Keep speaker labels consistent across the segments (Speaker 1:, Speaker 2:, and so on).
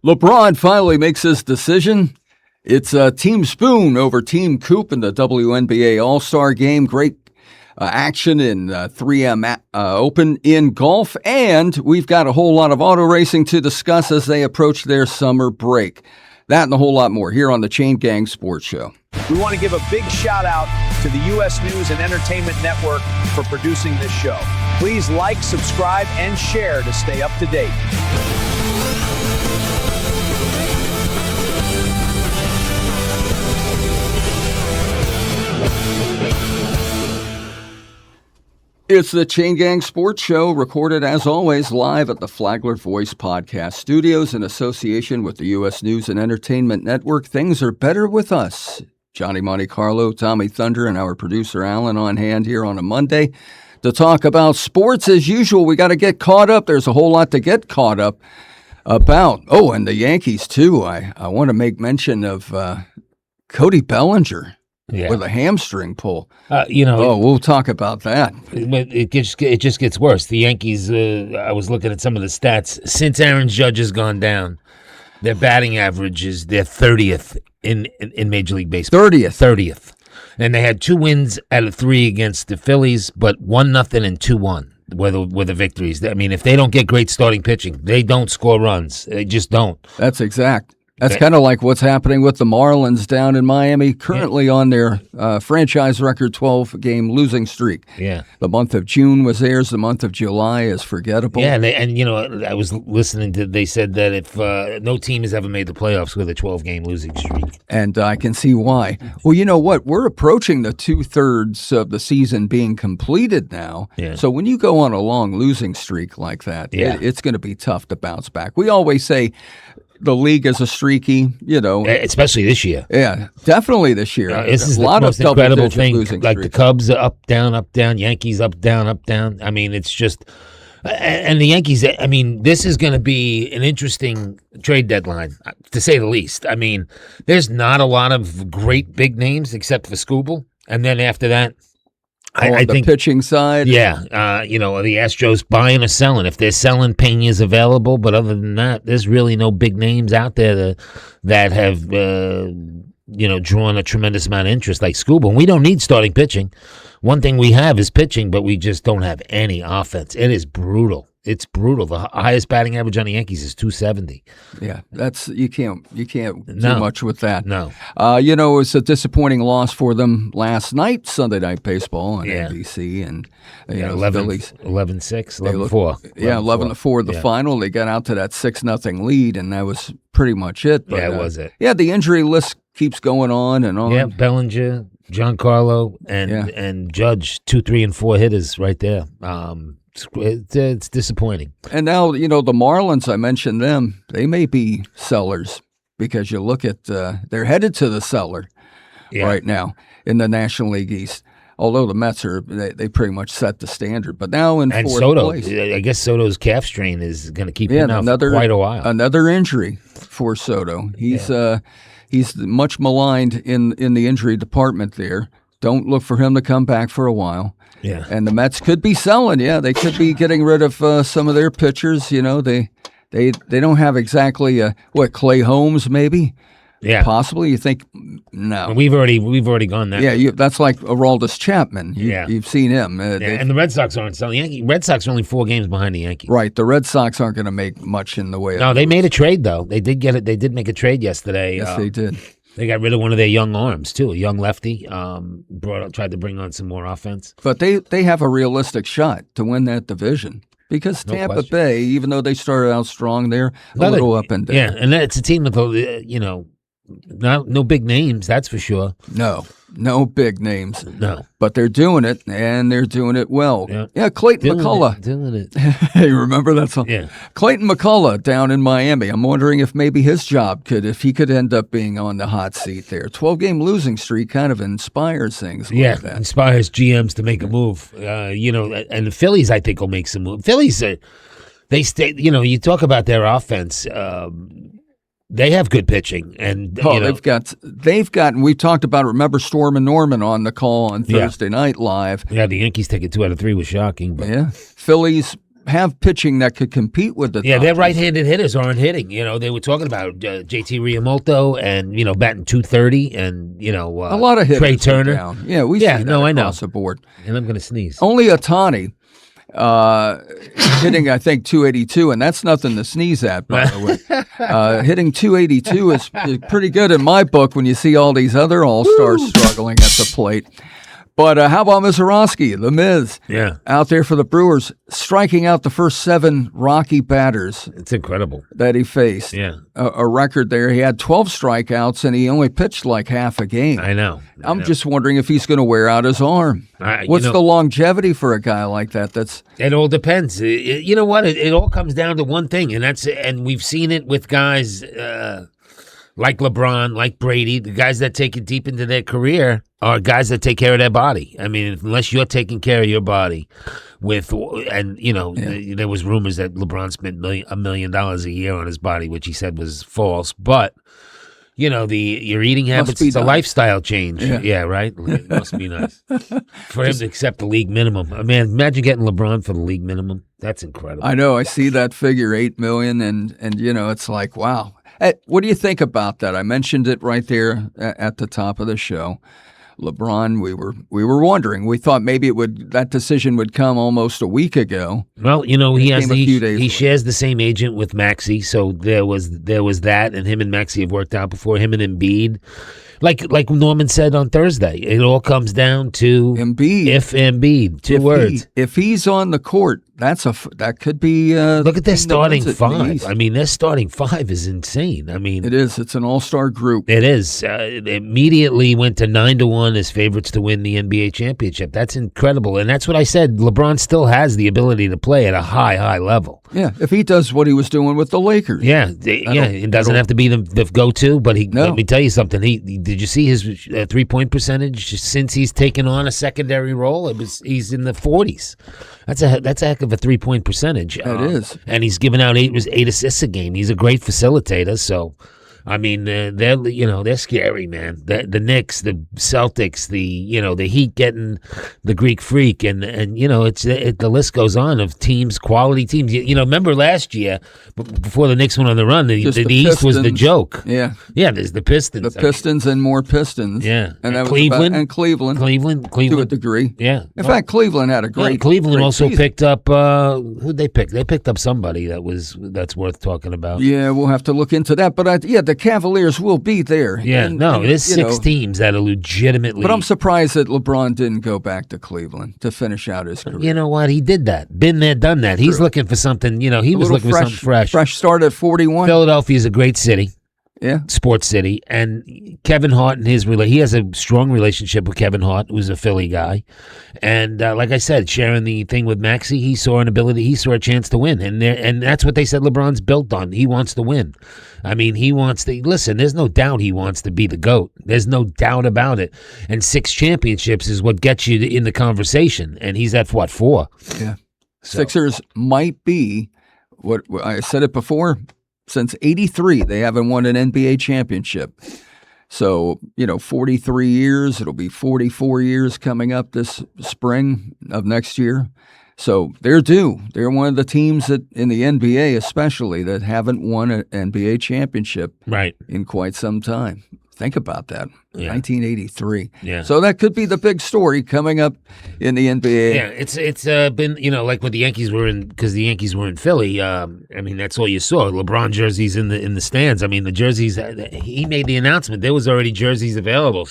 Speaker 1: LeBron finally makes his decision. It's Team Spoon over Team Coop in the WNBA All-Star Game. Great action in 3M Open in golf. And we've got a whole lot of auto racing to discuss as they approach their summer break. That and a whole lot more here on the Chain Gang Sports Show.
Speaker 2: We want to give a big shout out to the U.S. News and Entertainment Network for producing this show. Please like, subscribe, and share to stay up to date.
Speaker 1: It's the Chain Gang Sports Show, recorded as always live at the Flagler Voice Podcast Studios in association with the U.S. News and Entertainment Network. Things are better with us. Johnny Monte Carlo, Tommy Thunder, and our producer Alan on hand here on a Monday to talk about sports. As usual, we got to get caught up. There's a whole lot to get caught up about. Oh, and the Yankees, too. I want to make mention of Cody Bellinger. Yeah. With a hamstring pull. We'll talk about that.
Speaker 3: It just gets worse. The Yankees, I was looking at some of the stats. Since Aaron Judge has gone down, their batting average is their 30th in Major League Baseball. 30th. And they had 2 wins out of 3 against the Phillies, but 1-0 and 2-1 were the victories. I mean, if they don't get great starting pitching, they don't score runs. They just don't.
Speaker 1: That's exact. That's kind of like what's happening with the Marlins down in Miami, currently on their franchise record 12-game losing streak.
Speaker 3: Yeah.
Speaker 1: The month of June was theirs. The month of July is forgettable.
Speaker 3: Yeah, and I was listening to, they said that if no team has ever made the playoffs with a 12-game losing streak.
Speaker 1: And I can see why. Well, you know what? We're approaching the 2/3 of the season being completed now.
Speaker 3: Yeah.
Speaker 1: So when you go on a long losing streak like that, it's going to be tough to bounce back. We always say the league is a streaky,
Speaker 3: especially this year.
Speaker 1: Yeah, definitely this year.
Speaker 3: This is
Speaker 1: a
Speaker 3: the
Speaker 1: lot
Speaker 3: most
Speaker 1: of
Speaker 3: incredible thing. Like
Speaker 1: streaks.
Speaker 3: The Cubs are up, down, Yankees up, down. I mean, it's just, and the Yankees. I mean, this is going to be an interesting trade deadline, to say the least. I mean, there's not a lot of great big names except for Scooble, and then after that. I think
Speaker 1: the pitching side.
Speaker 3: Yeah, the Astros buying or selling. If they're selling, Pena's available. But other than that, there's really no big names out there that have, drawn a tremendous amount of interest like Scuba. And we don't need starting pitching. One thing we have is pitching, but we just don't have any offense. It is brutal. It's brutal. The highest batting average on the Yankees is 270.
Speaker 1: Yeah, you can't do much with that.
Speaker 3: No.
Speaker 1: It was a disappointing loss for them last night, Sunday Night Baseball on NBC, and
Speaker 3: 11-6, 11-4.
Speaker 1: Yeah, 11-4 the final. They got out to that 6-0 lead, and that was pretty much it. But,
Speaker 3: was it?
Speaker 1: Yeah, the injury list keeps going on and on.
Speaker 3: Yeah, Bellinger, Giancarlo, and Judge, 2, 3, and 4 hitters right there. It's disappointing.
Speaker 1: And now, the Marlins, I mentioned them, they may be sellers because you look at, they're headed to the cellar right now in the National League East. Although the Mets they pretty much set the standard. But now in fourth place.
Speaker 3: I guess Soto's calf strain is going to keep him out for quite a while.
Speaker 1: Another injury for Soto. He's much maligned in the injury department there. Don't look for him to come back for a while.
Speaker 3: Yeah.
Speaker 1: And the Mets could be selling. Yeah, they could be getting rid of some of their pitchers. They don't have exactly Clay Holmes maybe.
Speaker 3: Yeah,
Speaker 1: possibly. You think no?
Speaker 3: We've already gone there.
Speaker 1: Yeah, that's like Aroldis Chapman. You've seen him.
Speaker 3: And the Red Sox aren't selling. Red Sox are only 4 games behind the Yankees.
Speaker 1: Right. The Red Sox aren't going to make much in the way.
Speaker 3: No, they made a trade though. They did get it. They did make a trade yesterday.
Speaker 1: Yes, they did.
Speaker 3: They got rid of one of their young arms too, a young lefty. Tried to bring on some more offense.
Speaker 1: But they have a realistic shot to win that division. Because Tampa Bay, even though they started out strong, they're a little up and down.
Speaker 3: Yeah, and it's a team with no big names, that's for sure.
Speaker 1: No big names.
Speaker 3: No.
Speaker 1: But they're doing it, and they're doing it well. Yeah, Clayton McCullough.
Speaker 3: Doing it.
Speaker 1: Hey, remember that song?
Speaker 3: Yeah.
Speaker 1: Clayton McCullough down in Miami. I'm wondering if maybe his job if he could end up being on the hot seat there. 12-game losing streak kind of inspires things like that.
Speaker 3: Inspires GMs to make a move. And the Phillies, I think, will make some moves. Phillies, they stay, you talk about their offense. They have good pitching, and
Speaker 1: they've got. And we talked about. Remember Storm and Norman on the call on Thursday Night Live.
Speaker 3: Yeah, the Yankees take it 2 out of 3 was shocking. But
Speaker 1: yeah, Phillies have pitching that could compete with the
Speaker 3: Yeah,
Speaker 1: Dodgers.
Speaker 3: their right-handed hitters aren't hitting. They were talking about JT Realmuto and batting .230 and
Speaker 1: a lot of hitters
Speaker 3: Trey
Speaker 1: are
Speaker 3: Turner.
Speaker 1: down. Yeah, we see that
Speaker 3: I know.
Speaker 1: across the board.
Speaker 3: And I'm going to sneeze.
Speaker 1: Only Ohtani hitting, I think, 282, and that's nothing to sneeze at, by the way. Hitting 282 is pretty good in my book when you see all these other all-stars struggling at the plate. But how about Mazeroski, the Miz, out there for the Brewers, striking out the first 7 Rocky batters.
Speaker 3: It's incredible.
Speaker 1: That he faced.
Speaker 3: Yeah.
Speaker 1: A record there. He had 12 strikeouts, and he only pitched like half a game.
Speaker 3: I know.
Speaker 1: I'm just wondering if he's going to wear out his arm. What's the longevity for a guy like that?
Speaker 3: It all depends. You know what? It all comes down to one thing, and we've seen it with guys like LeBron, like Brady, the guys that take it deep into their career are guys that take care of their body. I mean, unless you're taking care of your body there was rumors that LeBron spent $1 million a year on his body, which he said was false. But, your eating habits, it's a lifestyle change. Yeah, right? It must be nice. For him to accept the league minimum. Man, imagine getting LeBron for the league minimum. That's incredible.
Speaker 1: I know. I see that figure, $8 million, and it's like, wow. Hey, what do you think about that? I mentioned it right there at the top of the show. LeBron, we were wondering. We thought maybe that decision would come almost a week ago.
Speaker 3: Well, he shares the same agent with Maxey, so there was that, and him and Maxey have worked out before. Him and Embiid, like Norman said on Thursday, it all comes down to
Speaker 1: Embiid.
Speaker 3: If Embiid, two words.
Speaker 1: If he's on the court, that could be.
Speaker 3: Look at their starting 5. I mean, their starting 5 is insane. I mean,
Speaker 1: it is. It's an all-star group.
Speaker 3: It is. They immediately went to 9-1 as favorites to win the NBA championship. That's incredible, and that's what I said. LeBron still has the ability to play at a high level.
Speaker 1: Yeah, if he does what he was doing with the Lakers.
Speaker 3: Yeah, it doesn't have to be the go-to, but let me tell you something. Did you see his 3-point percentage since he's taken on a secondary role? He's in the 40s. That's a heck of a 3-point percentage.
Speaker 1: That is.
Speaker 3: And he's given out 8 assists a game. He's a great facilitator, so I mean, they're scary, man. The Knicks, the Celtics, the Heat getting the Greek Freak, and the list goes on of teams, quality teams. Remember last year before the Knicks went on the run, the East was the joke.
Speaker 1: Yeah,
Speaker 3: there's the Pistons,
Speaker 1: and more Pistons.
Speaker 3: Yeah,
Speaker 1: and that
Speaker 3: Cleveland,
Speaker 1: was Cleveland to a degree.
Speaker 3: Yeah,
Speaker 1: in fact, Cleveland had a great.
Speaker 3: Cleveland also
Speaker 1: season.
Speaker 3: picked up who'd they pick? They picked up somebody that's worth talking about.
Speaker 1: Yeah, we'll have to look into that. But the Cavaliers will be there.
Speaker 3: Yeah, there's 6 teams that are legitimately.
Speaker 1: But I'm surprised that LeBron didn't go back to Cleveland to finish out his career.
Speaker 3: You know what? He did that. Been there, done that. He's looking for something. He was looking for something fresh.
Speaker 1: Fresh start at 41.
Speaker 3: Philadelphia is a great city.
Speaker 1: Yeah,
Speaker 3: sports city, and Kevin Hart and he has a strong relationship with Kevin Hart, who's a Philly guy, and like I said, sharing the thing with Maxey, he saw a chance to win, and that's what they said LeBron's built on. He wants to win. I mean, he wants to listen. There's no doubt he wants to be the GOAT. There's no doubt about it. And 6 championships is what gets you in the conversation, and he's at 4.
Speaker 1: Yeah, Sixers might be what I said it before. Since 83, they haven't won an NBA championship. So, 43 years. It'll be 44 years coming up this spring of next year. So they're due. They're one of the teams that in the NBA especially that haven't won an NBA championship in quite some time. Think about that.
Speaker 3: Yeah.
Speaker 1: 1983.
Speaker 3: Yeah.
Speaker 1: So that could be the big story coming up in the NBA.
Speaker 3: Yeah, it's been, like when the Yankees were because the Yankees were in Philly, I mean, that's all you saw. LeBron jerseys in the stands. I mean, the jerseys, he made the announcement. There was already jerseys available.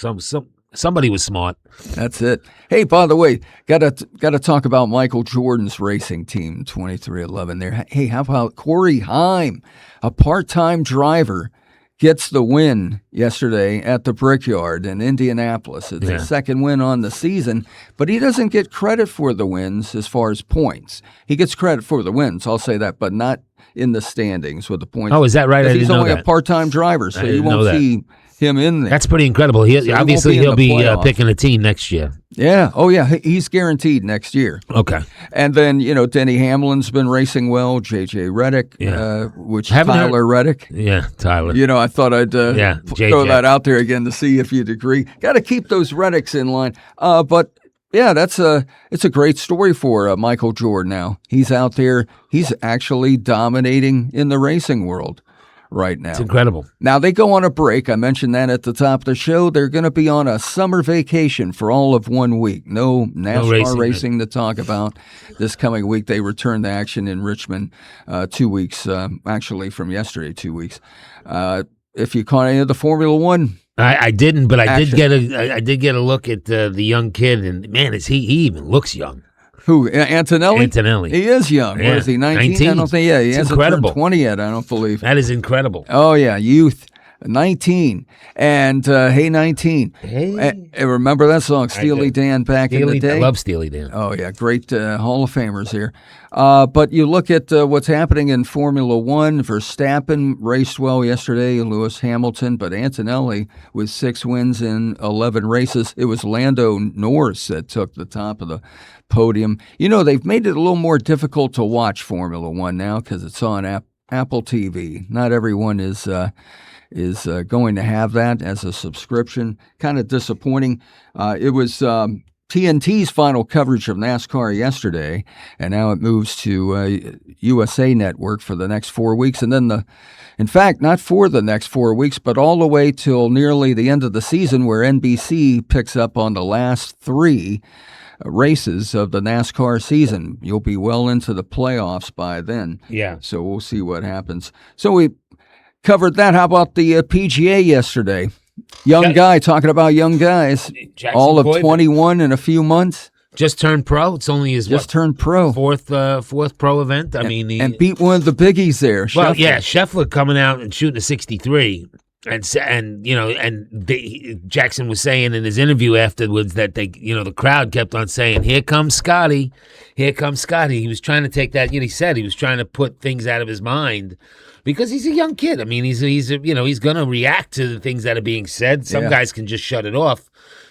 Speaker 3: Somebody was smart.
Speaker 1: That's it. Hey, by the way, gotta talk about Michael Jordan's racing team, 2311 there. Hey, how about Corey Haim, a part-time driver, gets the win yesterday at the Brickyard in Indianapolis. It's his second win on the season, but he doesn't get credit for the wins as far as points. He gets credit for the wins, I'll say that, but not in the standings with the points.
Speaker 3: Oh, is that right?
Speaker 1: He's only a part-time driver, so you won't see him in there.
Speaker 3: That's pretty incredible. He'll be picking a team next year.
Speaker 1: Yeah. Oh, yeah. He's guaranteed next year.
Speaker 3: Okay.
Speaker 1: And then, Denny Hamlin's been racing well. J.J. Reddick, Tyler Reddick.
Speaker 3: Yeah, Tyler.
Speaker 1: I thought I'd throw that out there again to see if you'd agree. Got to keep those Reddicks in line. But Yeah, it's a great story for Michael Jordan now. He's out there. He's actually dominating in the racing world right now.
Speaker 3: It's incredible.
Speaker 1: Now, they go on a break. I mentioned that at the top of the show. They're going to be on a summer vacation for all of 1 week. No NASCAR racing to talk about this coming week. They return to action in Richmond 2 weeks, actually from yesterday, 2 weeks. If you caught any of the Formula One,
Speaker 3: I didn't, but I
Speaker 1: action.
Speaker 3: did get a look at the young kid, and man, he even looks young.
Speaker 1: Who, Antonelli?
Speaker 3: Antonelli.
Speaker 1: He is young.
Speaker 3: Yeah.
Speaker 1: What is he, 19? I don't think, he hasn't
Speaker 3: incredible.
Speaker 1: turned 20 yet, I don't believe.
Speaker 3: That is incredible.
Speaker 1: Oh, yeah, youth. 19. And, Hey 19.
Speaker 3: Hey.
Speaker 1: Remember that song, Steely Dan, back in the day?
Speaker 3: I love Steely Dan.
Speaker 1: Oh, yeah, great Hall of Famers here. But you look at what's happening in Formula One. Verstappen raced well yesterday, Lewis Hamilton, but Antonelli with 6 wins in 11 races. It was Lando Norris that took the top of the podium. You know, they've made it a little more difficult to watch Formula One now because it's on Apple TV. Not everyone is going to have that as a subscription. Kind of disappointing. It was TNT's final coverage of NASCAR yesterday, and now it moves to USA Network for the next 4 weeks. And then in fact, not for the next 4 weeks, but all the way till nearly the end of the season where NBC picks up on the last 3 races of the NASCAR season. You'll be well into the playoffs by then.
Speaker 3: Yeah.
Speaker 1: So we'll see what happens. So we covered that. How about the PGA yesterday? Young guy, talking about young guys.
Speaker 3: Jackson
Speaker 1: all of
Speaker 3: Coyman.
Speaker 1: 21 in a few months.
Speaker 3: Just turned pro. It's only his
Speaker 1: Turned pro.
Speaker 3: fourth pro event. I mean,
Speaker 1: and beat one of the biggies there.
Speaker 3: Well,
Speaker 1: Scheffler.
Speaker 3: yeah, Scheffler coming out and shooting a 63. And Jackson was saying in his interview afterwards that the crowd kept on saying, "Here comes Scotty, here comes Scotty." He was trying to take that. He said he was trying to put things out of his mind because he's a young kid. I mean, he's going to react to the things that are being said. Some guys can just shut it off.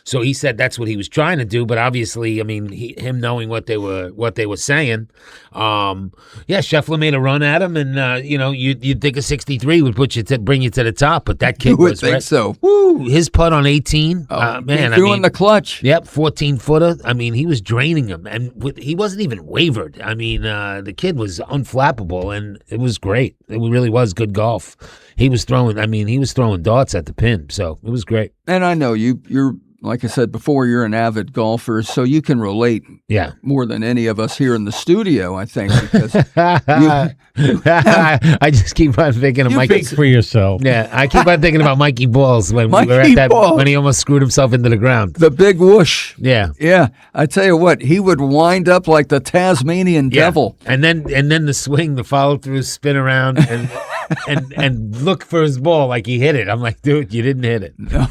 Speaker 3: So he said that's what he was trying to do, but obviously, I mean, him knowing what they were saying, Scheffler made a run at him, and you'd think a 63 would bring you to the top, but that kid
Speaker 1: would think so.
Speaker 3: Woo! His putt on 18, man,
Speaker 1: doing the clutch.
Speaker 3: Yep, 14-footer. I mean, he was draining him, and he wasn't even wavered. I mean, the kid was unflappable, and it was great. It really was good golf. He was throwing darts at the pin, so it was great.
Speaker 1: And I know you're. Like I said before, you're an avid golfer, so you can relate more than any of us here in the studio, I think. Because
Speaker 3: I just keep on thinking of Mikey.
Speaker 4: Speak for yourself.
Speaker 3: Yeah, I keep on thinking about Mikey Balls when we were at when he almost screwed himself into the ground.
Speaker 1: The big whoosh.
Speaker 3: Yeah.
Speaker 1: Yeah. I tell you what, he would wind up like the Tasmanian devil.
Speaker 3: And then the swing, the follow through, spin around, and look for his ball like he hit it. I'm like, dude, you didn't hit it. No.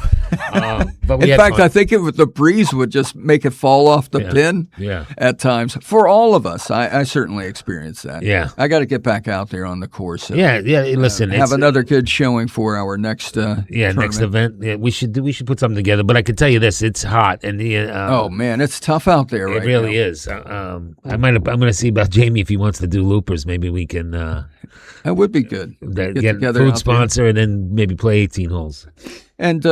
Speaker 3: But in fact,
Speaker 1: I think the breeze would just make it fall off the pin at times. For all of us, I certainly experienced that.
Speaker 3: Yeah.
Speaker 1: I got to get back out there on the course. So,
Speaker 3: listen.
Speaker 1: Have another good showing for our next
Speaker 3: next event. Yeah, we should put something together. But I can tell you this, it's hot. And
Speaker 1: oh, man, it's tough out there right now.
Speaker 3: It really is. I'm going to see about Jamie if he wants to do loopers. Maybe we can...
Speaker 1: that would be good.
Speaker 3: Get a food sponsor and then maybe play 18 holes. And,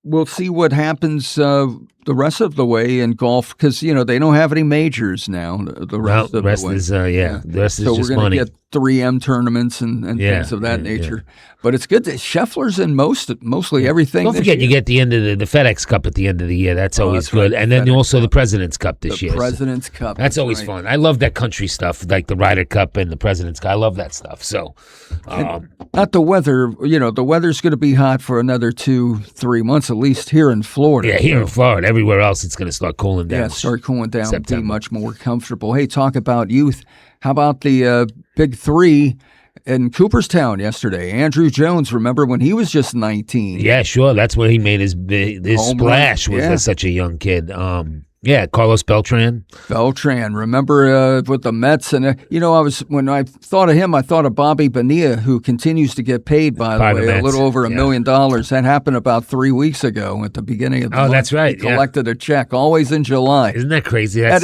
Speaker 1: we'll see what happens the rest of the way in golf because, they don't have any majors now. The rest of the way.
Speaker 3: The rest is
Speaker 1: so
Speaker 3: just
Speaker 1: we're going
Speaker 3: money.
Speaker 1: to get 3M tournaments and things of that nature. But it's good that Scheffler's in mostly everything.
Speaker 3: Don't forget, you get the end of the FedEx Cup at the end of the year. That's always good. Right. And then also the President's Cup this year.
Speaker 1: The President's Cup.
Speaker 3: That's always fun. I love that country stuff, like the Ryder Cup and the President's Cup. I love that stuff. So,
Speaker 1: not the weather. The weather's going to be hot for another 2-3 months at least here in Florida.
Speaker 3: Yeah, here in Florida. Everywhere else, it's going to start cooling down.
Speaker 1: Yeah, start cooling down. Be much more comfortable. Hey, talk about youth. How about the Big Three in Cooperstown yesterday? Andrew Jones, remember when he was just 19?
Speaker 3: Yeah, sure. That's where he made his splash was such a young kid. Carlos Beltran.
Speaker 1: Remember with the Mets, and when I thought of him, I thought of Bobby Bonilla, who continues to get paid by the way, a little over $1 million. That happened about 3 weeks ago at the beginning of the month.
Speaker 3: That's right.
Speaker 1: He collected a check, always in July.
Speaker 3: Isn't that crazy?
Speaker 1: I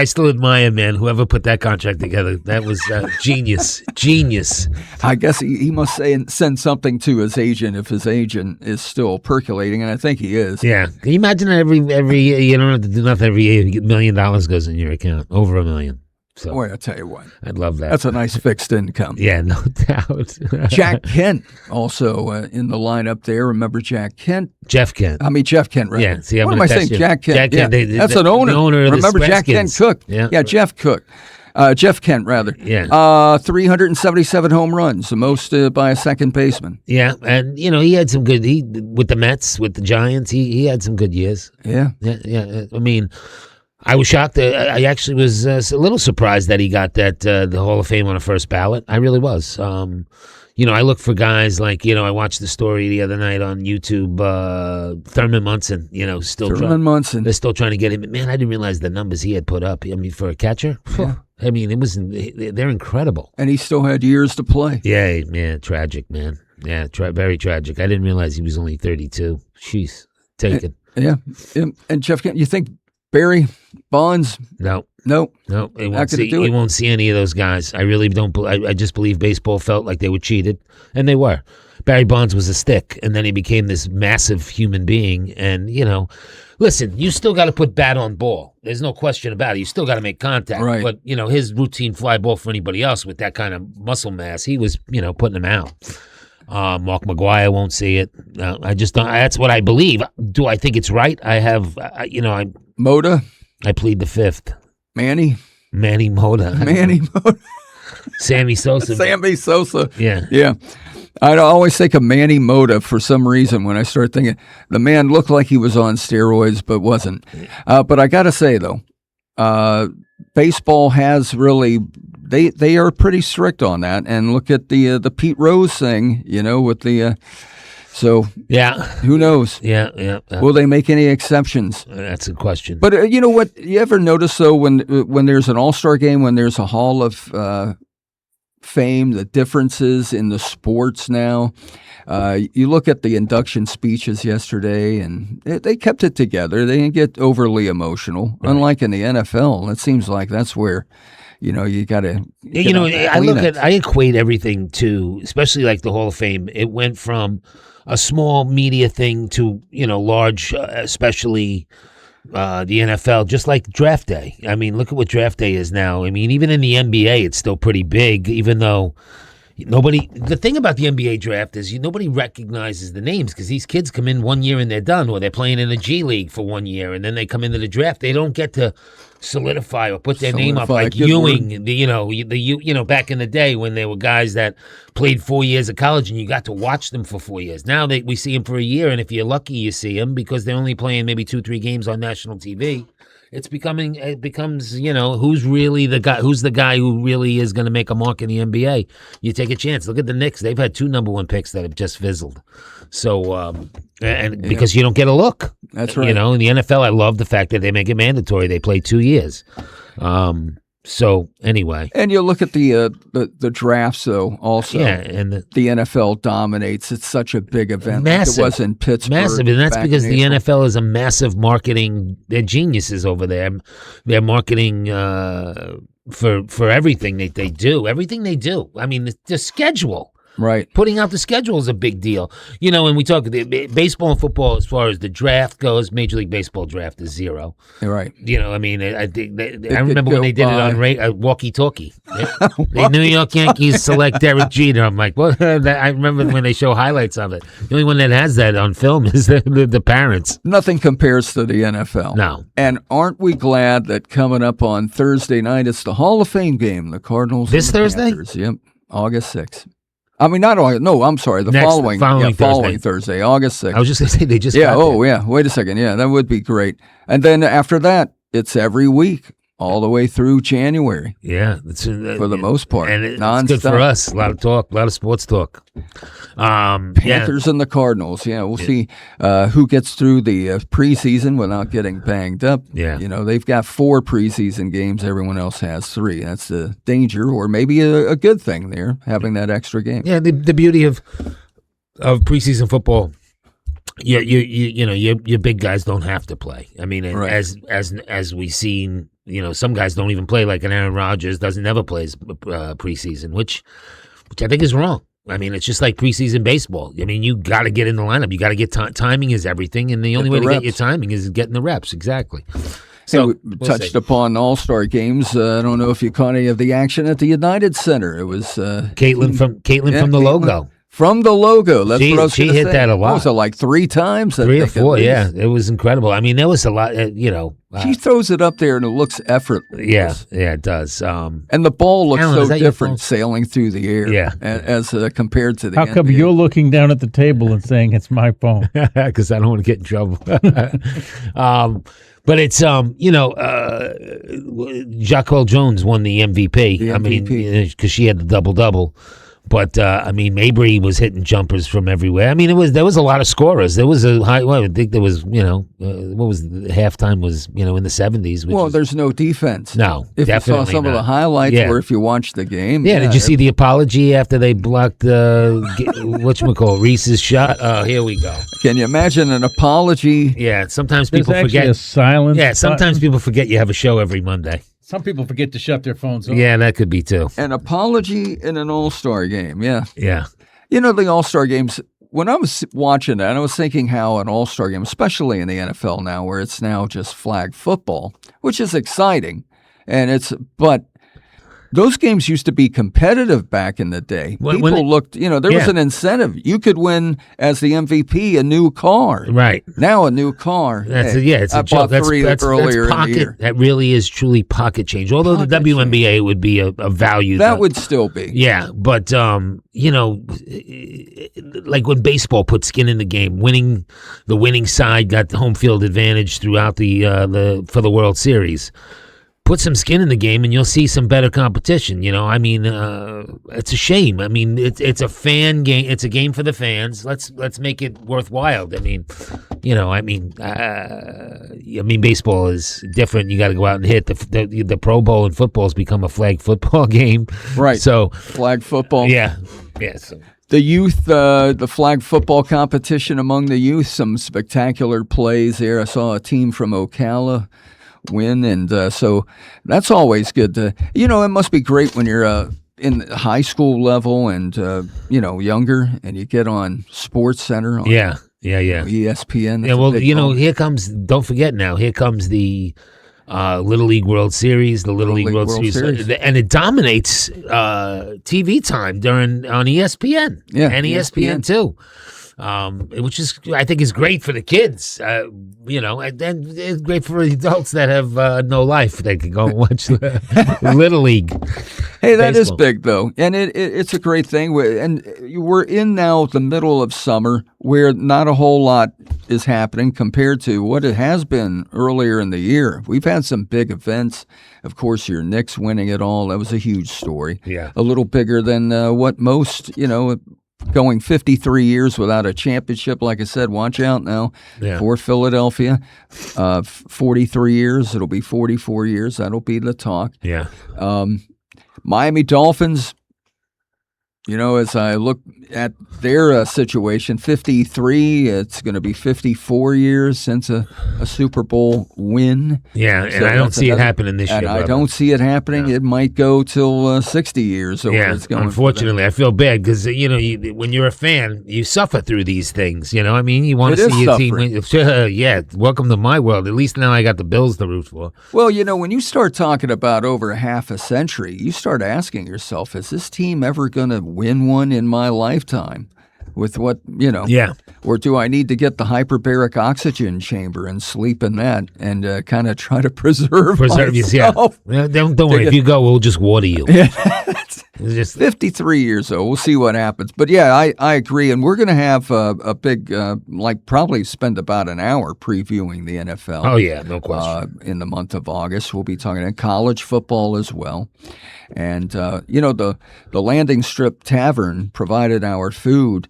Speaker 3: still admire, man, whoever put that contract together. That was genius.
Speaker 1: I guess he must send something to his agent if his agent is still percolating, and I think he is.
Speaker 3: Yeah. Can you imagine every year you don't have to do nothing every year. You get $1 million goes in your account, over $1 million. So
Speaker 1: Boy, I'll tell you what.
Speaker 3: I'd love that.
Speaker 1: That's a nice fixed income.
Speaker 3: Yeah, no doubt.
Speaker 1: Jack Kent also in the lineup there. Remember Jack Kent?
Speaker 3: Jeff Kent.
Speaker 1: Jeff Kent, right?
Speaker 3: Yeah. See,
Speaker 1: what am I saying? Jack Kent.
Speaker 3: Jack Kent.
Speaker 1: That's an owner.
Speaker 3: The owner of
Speaker 1: Remember
Speaker 3: the
Speaker 1: Jack Kent Cook?
Speaker 3: Yeah.
Speaker 1: Jeff Cook. Jeff Kent, rather.
Speaker 3: Yeah.
Speaker 1: 377 home runs, the most by a second baseman.
Speaker 3: Yeah, and he had some good. With the Mets, with the Giants, he had some good years.
Speaker 1: Yeah.
Speaker 3: Yeah. I mean, I was shocked. I actually was a little surprised that he got that the Hall of Fame on the first ballot. I really was. I look for guys like, I watched the story the other night on YouTube, Thurman Munson,
Speaker 1: Munson.
Speaker 3: They're still trying to get him. Man, I didn't realize the numbers he had put up. I mean, for a catcher,
Speaker 1: yeah.
Speaker 3: I mean, they're incredible.
Speaker 1: And he still had years to play.
Speaker 3: Yeah, man, tragic, man. Yeah, very tragic. I didn't realize he was only 32. Jeez, take it.
Speaker 1: Yeah. And Jeff Kent, you think Barry Bonds?
Speaker 3: No.
Speaker 1: He
Speaker 3: won't see any of those guys. I really don't. I just believe baseball felt like they were cheated, and they were. Barry Bonds was a stick, and then he became this massive human being. And listen, you still got to put bat on ball. There's no question about it. You still got to make contact.
Speaker 1: Right.
Speaker 3: But his routine fly ball for anybody else with that kind of muscle mass, he was putting them out. Mark McGwire won't see it. I just don't. That's what I believe. Do I think it's right? I have.
Speaker 1: Moda.
Speaker 3: I plead the fifth.
Speaker 1: Manny
Speaker 3: Moda. Sammy Sosa.
Speaker 1: Yeah. I always think of Manny Moda for some reason when I start thinking the man looked like he was on steroids but wasn't. But I got to say, though, baseball has really they are pretty strict on that. And look at the Pete Rose thing, with the so
Speaker 3: yeah,
Speaker 1: who knows?
Speaker 3: Yeah.
Speaker 1: Will they make any exceptions?
Speaker 3: That's a question.
Speaker 1: But you know what? You ever notice though when there's an All-Star game, when there's a Hall of Fame, the differences in the sports now. You look at the induction speeches yesterday, and they kept it together. They didn't get overly emotional. Right. Unlike in the NFL, it seems like that's where you got to.
Speaker 3: I equate everything to, especially like the Hall of Fame. It went from a small media thing to large, especially. The NFL, just like draft day. I mean, look at what draft day is now. I mean, even in the NBA, it's still pretty big, even though the thing about the NBA draft is nobody recognizes the names because these kids come in 1 year and they're done, or they're playing in the G League for 1 year and then they come into the draft. They don't get to solidify or put their name up like Ewing, back in the day when there were guys that played 4 years of college and you got to watch them for 4 years. Now we see them for a year, and if you're lucky, you see them because they're only playing maybe 2-3 games on national TV. It becomes who's really the guy? Who's the guy who really is going to make a mark in the NBA? You take a chance. Look at the Knicks; they've had 2 number 1 picks that have just fizzled. So, because you don't get a look.
Speaker 1: That's right.
Speaker 3: In the NFL, I love the fact that they make it mandatory. They play 2 years. So anyway,
Speaker 1: and you look at the drafts though. Also,
Speaker 3: yeah, and
Speaker 1: the NFL dominates. It's such a big event.
Speaker 3: Massive.
Speaker 1: Like it was in Pittsburgh.
Speaker 3: Massive, and that's because the NFL is a massive marketing. They're geniuses over there. They're marketing for everything they do. Everything they do. I mean, the schedule.
Speaker 1: Right.
Speaker 3: Putting out the schedule is a big deal. When we talk baseball and football, as far as the draft goes, Major League Baseball draft is 0.
Speaker 1: Right.
Speaker 3: I think I remember when they did it on walkie-talkie. The New York Yankees select Derek Jeter. I'm like, what? I remember when they show highlights of it. The only one that has that on film is the parents.
Speaker 1: Nothing compares to the NFL.
Speaker 3: No.
Speaker 1: And aren't we glad that coming up on Thursday night, it's the Hall of Fame game, the Cardinals.
Speaker 3: This Thursday?
Speaker 1: Panthers. Yep, August 6th. I mean, not August. No, I'm sorry. The following Thursday, August 6th.
Speaker 3: I was just going to say they just.
Speaker 1: Yeah. Yeah. Wait a second. Yeah, that would be great. And then after that, it's every week all the way through January.
Speaker 3: Yeah,
Speaker 1: for the most part,
Speaker 3: and it's good for us. A lot of talk, a lot of sports talk.
Speaker 1: Panthers and the Cardinals. Yeah, we'll see who gets through the preseason without getting banged up.
Speaker 3: Yeah,
Speaker 1: they've got 4 preseason games. Everyone else has 3. That's the danger, or maybe a good thing there, having that extra game.
Speaker 3: Yeah, the beauty of preseason football. Your big guys don't have to play. I mean,
Speaker 1: right.
Speaker 3: as we've seen, some guys don't even play. Like an Aaron Rodgers never plays preseason, which I think is wrong. I mean, it's just like preseason baseball. I mean, you got to get in the lineup. You got to get timing is everything, and the only way to get your timing is getting the reps. Exactly. So
Speaker 1: we touched upon All-Star games. I don't know if you caught any of the action at the United Center. It was
Speaker 3: Caitlin from the logo.
Speaker 1: From the logo. That's what I was
Speaker 3: she
Speaker 1: gonna
Speaker 3: hit
Speaker 1: say.
Speaker 3: that a lot.
Speaker 1: What was it, like 3 times?
Speaker 3: Three or four, yeah. It was incredible. I mean, there was a lot,
Speaker 1: she throws it up there and it looks effortless.
Speaker 3: Yeah, it does.
Speaker 1: And the ball looks
Speaker 3: Alan,
Speaker 1: so different sailing through the air as compared to the
Speaker 4: How come
Speaker 1: NBA.
Speaker 4: you're looking down at the table and saying it's my phone?
Speaker 3: Because I don't want to get in trouble. But it's, Jacquel Jones won the MVP. I mean, because she had the double-double. But I mean, Mabry was hitting jumpers from everywhere. I mean, there was a lot of scorers. There was a high. Well, I think there was, what was the halftime was, in the 70s.
Speaker 1: Well, there's no defense.
Speaker 3: No,
Speaker 1: if you saw some of the highlights, or if you watched the game.
Speaker 3: Yeah, did you see the apology after they blocked whatchamacallit, Reese's shot? Oh, here we go.
Speaker 1: Can you imagine an apology?
Speaker 3: Yeah, sometimes
Speaker 4: There's
Speaker 3: people forget.
Speaker 4: A silence.
Speaker 3: Yeah, sometimes people forget you have a show every Monday.
Speaker 4: Some people forget to shut their phones off.
Speaker 3: Yeah, that could be too.
Speaker 1: An apology in an All-Star game, yeah.
Speaker 3: Yeah.
Speaker 1: The All-Star games, when I was watching that, I was thinking how an All-Star game, especially in the NFL now, where it's now just flag football, which is exciting, but those games used to be competitive back in the day. People looked, there was an incentive. You could win as the MVP a new car.
Speaker 3: Right.
Speaker 1: Now a new car.
Speaker 3: It's a joke.
Speaker 1: That's earlier
Speaker 3: pocket,
Speaker 1: in the year.
Speaker 3: That really is truly pocket change. Although the WNBA would be a value.
Speaker 1: That would still be.
Speaker 3: Yeah, but, like when baseball put skin in the game, the winning side got the home field advantage throughout for the World Series. Put some skin in the game and you'll see some better competition. I mean, it's a shame. I mean, it's a fan game. It's a game for the fans. Let's make it worthwhile. I mean, baseball is different. You got to go out and hit. The Pro Bowl in football has become a flag football game.
Speaker 1: Right.
Speaker 3: So
Speaker 1: flag football.
Speaker 3: Yeah. Yes.
Speaker 1: The youth, the flag football competition among the youth, some spectacular plays there. I saw a team from Ocala win, and so that's always good to, it must be great when you're in high school level and younger, and you get on Sports Center on ESPN.
Speaker 3: Yeah, well, here comes, don't forget now, here comes the Little League World Series, the Little League World Series, and it dominates TV time on ESPN, and ESPN too. Which is, I think, is great for the kids, and it's great for adults that have no life. They can go and watch Little League.
Speaker 1: Hey, that is big, though, and it's a great thing. And we're in now the middle of summer where not a whole lot is happening compared to what it has been earlier in the year. We've had some big events. Of course, your Knicks winning it all. That was a huge story.
Speaker 3: Yeah.
Speaker 1: A little bigger than what most, going 53 years without a championship, like I said, watch out now for Philadelphia. 43 years, it'll be 44 years. That'll be the talk.
Speaker 3: Yeah.
Speaker 1: Miami Dolphins, as I look at their situation, 53, it's going to be 54 years since a Super Bowl win.
Speaker 3: Yeah, and I don't see it happening this year.
Speaker 1: And I don't see it happening. It might go till 60 years. It's going
Speaker 3: unfortunately, I feel bad because, when you're a fan, you suffer through these things. You want to see your team win. Welcome to my world. At least now I got the Bills to root for.
Speaker 1: Well, when you start talking about over half a century, you start asking yourself, is this team ever going to win one in my lifetime? With what, or do I need to get the hyperbaric oxygen chamber and sleep in that and kind of try to preserve myself?
Speaker 3: Yeah. Don't worry. If you go, we'll just water you.
Speaker 1: Just 53 years old. We'll see what happens. But yeah, I agree. And we're going to have a big, probably spend about an hour previewing the NFL.
Speaker 3: Oh, yeah, no question.
Speaker 1: In the month of August, we'll be talking about college football as well. And, the Landing Strip Tavern provided our food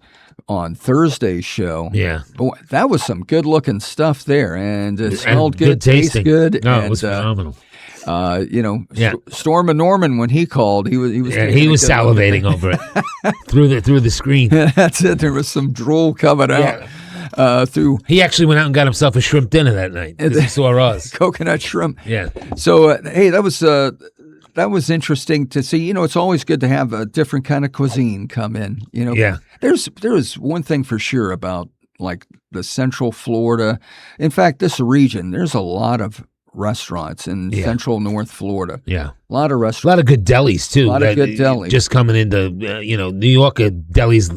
Speaker 1: on Thursday's show.
Speaker 3: Yeah.
Speaker 1: Boy, that was some good-looking stuff there. And it smelled good, tasted good.
Speaker 3: No,
Speaker 1: and,
Speaker 3: it was phenomenal.
Speaker 1: Storm and Norman, when he called, he was
Speaker 3: salivating over it through the screen.
Speaker 1: That's it. There was some drool coming out.
Speaker 3: He actually went out and got himself a shrimp dinner that night because he saw us.
Speaker 1: Coconut shrimp.
Speaker 3: Yeah.
Speaker 1: So, hey, that was interesting to see. It's always good to have a different kind of cuisine come in. There is one thing for sure about like the Central Florida. In fact, this region, there's a lot of restaurants in
Speaker 3: Yeah.
Speaker 1: central North Florida.
Speaker 3: Yeah.
Speaker 1: A lot of
Speaker 3: A
Speaker 1: restaurants.
Speaker 3: lot of good delis too.
Speaker 1: A lot of good delis.
Speaker 3: Just coming into New York delis.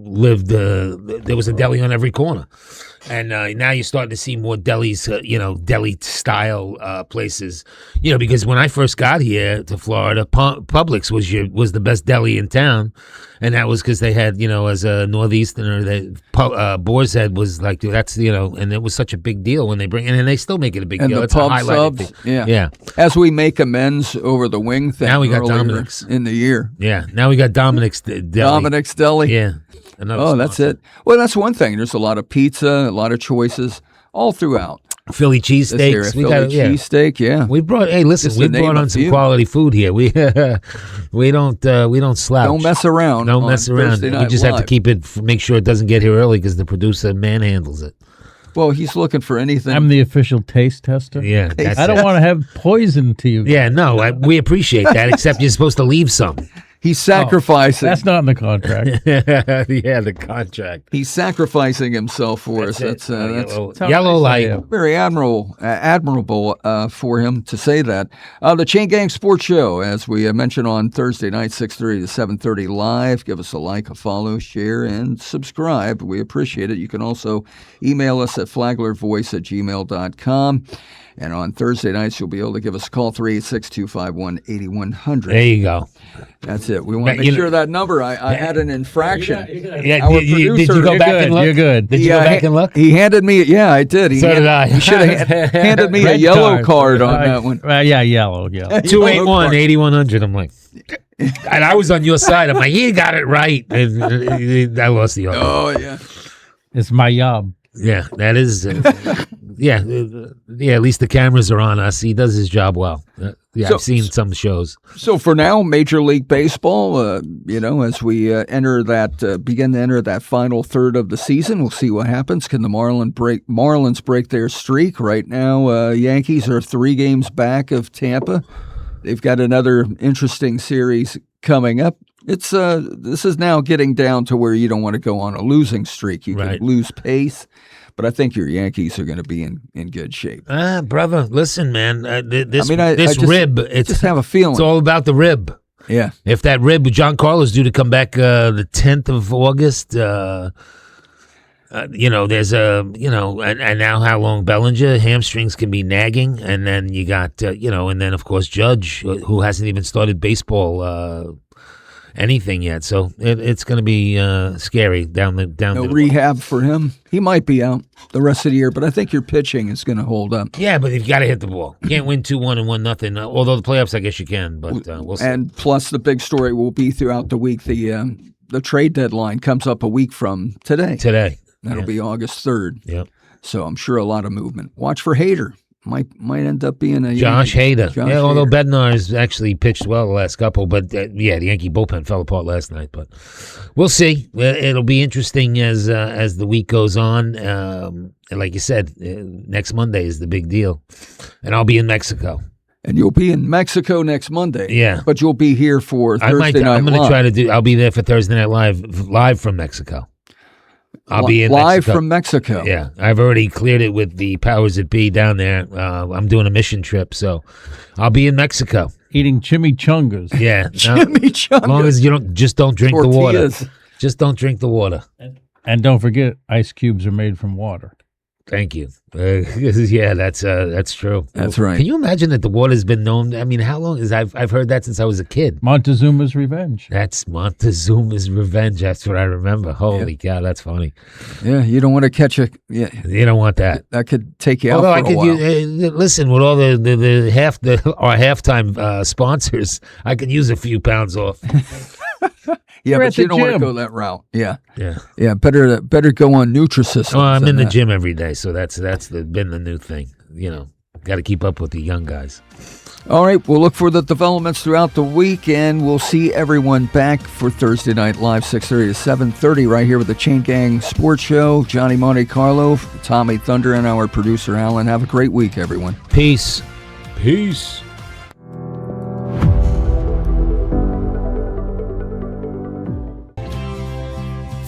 Speaker 3: Lived. There was a deli on every corner, and now you're starting to see more delis. Deli style places. Because when I first got here to Florida, Publix was the best deli in town, and that was because they had as a northeasterner, Boar's Head was like that's and it was such a big deal when they bring and they still make it a big
Speaker 1: And
Speaker 3: deal.
Speaker 1: the
Speaker 3: It's
Speaker 1: pub
Speaker 3: a highlighted
Speaker 1: subs,
Speaker 3: thing.
Speaker 1: yeah. As we make amends over the wing thing
Speaker 3: Now we got
Speaker 1: earlier
Speaker 3: Dominic's.
Speaker 1: in the year.
Speaker 3: Yeah, now we got Dominic's Deli.
Speaker 1: Dominic's Deli.
Speaker 3: Yeah. Another
Speaker 1: Oh, that's
Speaker 3: sponsor.
Speaker 1: it. Well, that's one thing. There's a lot of pizza, a lot of choices all throughout.
Speaker 3: Philly
Speaker 1: This area.
Speaker 3: cheesesteaks.
Speaker 1: Philly cheesesteak, yeah.
Speaker 3: We brought. Hey, listen,
Speaker 1: Just
Speaker 3: we
Speaker 1: to name
Speaker 3: brought
Speaker 1: a
Speaker 3: on some
Speaker 1: few.
Speaker 3: quality food here. We don't slouch.
Speaker 1: Don't mess around.
Speaker 3: Don't
Speaker 1: on
Speaker 3: mess around.
Speaker 1: Thursday
Speaker 3: We
Speaker 1: Night
Speaker 3: just have to
Speaker 1: Live.
Speaker 3: keep it. Make sure it doesn't get here early because the producer manhandles it.
Speaker 1: Well, he's looking for anything.
Speaker 4: I'm the official taste tester.
Speaker 3: Yeah, that's
Speaker 4: I don't
Speaker 3: it.
Speaker 4: want to have poison to you.
Speaker 3: Yeah, no, we appreciate that. Except you're supposed to leave some.
Speaker 1: He's sacrificing.
Speaker 4: That's not in the contract.
Speaker 3: Yeah, the contract.
Speaker 1: He's sacrificing himself for us. That's
Speaker 3: Yellow light.
Speaker 1: very admirable for him to say that. The Chain Gang Sports Show, as we mentioned on Thursday night, 6:30 to 7:30 live. Give us a like, a follow, share, and subscribe. We appreciate it. You can also email us at flaglervoice@gmail.com. And on Thursday nights, you'll be able to give us a call, 386-251-8100.
Speaker 3: There you go.
Speaker 1: That's it. We want to
Speaker 3: You
Speaker 1: make
Speaker 3: know-
Speaker 1: sure that number. I had an infraction.
Speaker 3: Yeah,
Speaker 1: Our
Speaker 3: did you
Speaker 1: producer-
Speaker 3: go
Speaker 4: You're
Speaker 3: back
Speaker 4: good.
Speaker 3: and look?
Speaker 4: You're good.
Speaker 3: Did you go back and look?
Speaker 1: He handed me. Yeah, I did.
Speaker 3: So did I.
Speaker 1: He should have handed me a
Speaker 4: Red
Speaker 1: yellow card on that one.
Speaker 4: Yeah, yellow.
Speaker 3: 281-8100. I'm like, and I was on your side. I'm like, he got it right. And I lost the other.
Speaker 1: Oh yeah.
Speaker 4: It's my job.
Speaker 3: Yeah, that is. Yeah. At least the cameras are on us. He does his job well.
Speaker 1: So-
Speaker 3: I've seen some shows.
Speaker 1: So for now, Major League Baseball. As we begin to enter that final third of the season, we'll see what happens. Can the Marlins break their streak? Right now, Yankees are 3 games back of Tampa. They've got another interesting series coming up. This is now getting down to where you don't want to go on a losing streak. You
Speaker 3: Right.
Speaker 1: could lose pace, but I think your Yankees are going to be in good shape.
Speaker 3: Brother, listen, man. This
Speaker 1: I just-
Speaker 3: rib,
Speaker 1: Just have a feeling.
Speaker 3: it's all about the rib.
Speaker 1: Yeah.
Speaker 3: If that rib, John Carlos due to come back the 10th of August. There's and now how long Bellinger hamstrings can be nagging, and then you got and then of course Judge, who hasn't even started baseball anything yet, so it's going to be scary down
Speaker 1: No
Speaker 3: the
Speaker 1: rehab for him. He might be out the rest of the year, but I think your pitching is going to hold up.
Speaker 3: Yeah, but you've got to hit the ball. You can't win 2-1 and 1-0. Although the playoffs, I guess you can, but we'll see.
Speaker 1: And plus, the big story will be throughout the week. The trade deadline comes up a week from today. That'll be August 3rd.
Speaker 3: Yep.
Speaker 1: So I'm sure a lot of movement. Watch for Hader. Might end up being a
Speaker 3: Josh Hader.
Speaker 1: Josh
Speaker 3: Yeah, although
Speaker 1: Hader.
Speaker 3: Bednar's actually pitched well the last couple, but the Yankee bullpen fell apart last night. But we'll see. It'll be interesting as the week goes on. And like you said, next Monday is the big deal, and I'll be in Mexico.
Speaker 1: And you'll be in Mexico next Monday.
Speaker 3: Yeah.
Speaker 1: But you'll be here for Thursday Night
Speaker 3: I'm going to
Speaker 1: Live.
Speaker 3: try to do. I'll be there for Thursday Night Live from Mexico. I'll be in
Speaker 1: live
Speaker 3: Mexico.
Speaker 1: from Mexico.
Speaker 3: Yeah, I've already cleared it with the powers that be down there. I'm doing a mission trip, so I'll be in Mexico.
Speaker 4: Eating chimichangas.
Speaker 3: Yeah,
Speaker 1: Chimichanga.
Speaker 3: as long as you don't drink the water.
Speaker 1: Tortillas.
Speaker 3: Just don't drink the water.
Speaker 4: And don't forget, ice cubes are made from water.
Speaker 3: Thank you. Yeah, that's true.
Speaker 1: That's right.
Speaker 3: Can you imagine that the water's been known? I mean, how long is I've heard that since I was a kid.
Speaker 4: Montezuma's Revenge.
Speaker 3: That's Montezuma's revenge. That's what I remember. Holy cow, that's funny.
Speaker 1: Yeah, you don't want to catch a. Yeah,
Speaker 3: You don't want that.
Speaker 1: that could take you
Speaker 3: Although
Speaker 1: out
Speaker 3: I
Speaker 1: for a
Speaker 3: could
Speaker 1: while.
Speaker 3: listen with all our halftime sponsors, I could use a few pounds off.
Speaker 1: Yeah,
Speaker 4: We're
Speaker 1: but
Speaker 4: at
Speaker 1: you
Speaker 4: the
Speaker 1: don't want to
Speaker 4: gym.
Speaker 1: go that route. Yeah,
Speaker 3: Yeah.
Speaker 1: better go on Nutrisystem.
Speaker 3: Well, I'm in
Speaker 1: than
Speaker 3: the
Speaker 1: that.
Speaker 3: gym every day, so that's been the new thing. Got to keep up with the young guys.
Speaker 1: All right, we'll look for the developments throughout the week, and we'll see everyone back for Thursday Night Live, 6:30 to 7:30, right here with the Chain Gang Sports Show. Johnny Monte Carlo, Tommy Thunder, and our producer Alan. Have a great week, everyone.
Speaker 3: Peace.
Speaker 4: Peace.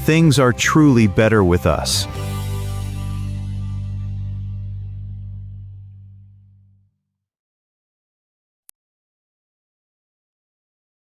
Speaker 5: Things are truly better with us.